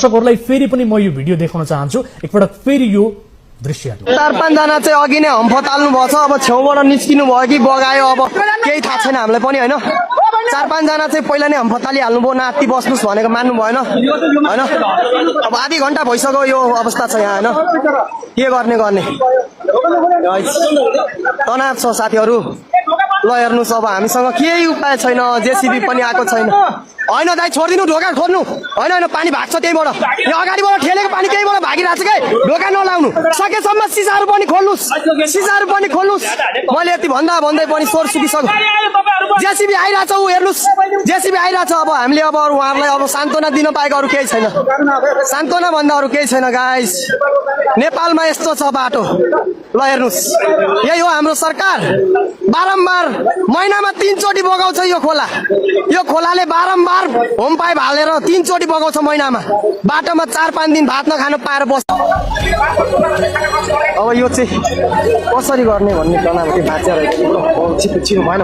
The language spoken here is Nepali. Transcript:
दर्शकहरूलाई फेरि पनि म यो भिडियो देखाउन चाहन्छु। एकपटक फेरि यो दृश्य 4-5 जना चाहिँ अघि नै हम्फ ताल्नु भएको छ। अब छेउबाट निस्किनु भयो कि बगायो अब केही थाहा छैन हामीलाई पनि हैन। 4-5 जना चाहिँ पहिला नै हम्फ तालिहाल्नु भयो, नाति बस्नुस् भनेको मान्नु भएन हैन। अब आधी घण्टा भइसक्यो यो अवस्था छ यहाँ हैन। के गर्ने तनाव छ साथीहरू। ल हेर्नुस् अब हामीसँग केही उपाय छैन, जेसीबी पनि आएको छैन। हैन दाइ छोडिदिनु, ढोका खोल्नु। हैन पानी भाग्छ त्यहीबाट, यो अगाडिबाट ठेलेको पानी त्यहीबाट भागिरहेको छ के। ढोका नलाउनु, सकेसम्म सिसाहरू पनि खोल्नुस्। मैले यति भन्दै पनि स्वर सुकिसक्यो। जेसीबी आइरहेछ, ऊ हेर्नुस् जेसीबी आइरहेछ। अब हामीले अब उहाँहरूलाई अब सान्त्वना दिन पाएको अरू केही छैन, सान्त्वना भन्दा अरू केही छैन गाइस। नेपालमा यस्तो छ बाटो। ल हेर्नुस्, यही हो हाम्रो सरकार। बारम्बार महिनामा 3 चोटि बगाउँछ यो खोला। यो खोलाले बारम्बार होम पाइप हालेर 3 चोटि बगाउँछ महिनामा। बाटोमा 4-5 दिन भात नखानु पाएर बस्छ। अब यो चाहिँ कसरी गर्ने भन्ने तनाव चाहिँ बाँचेर छिटो भएन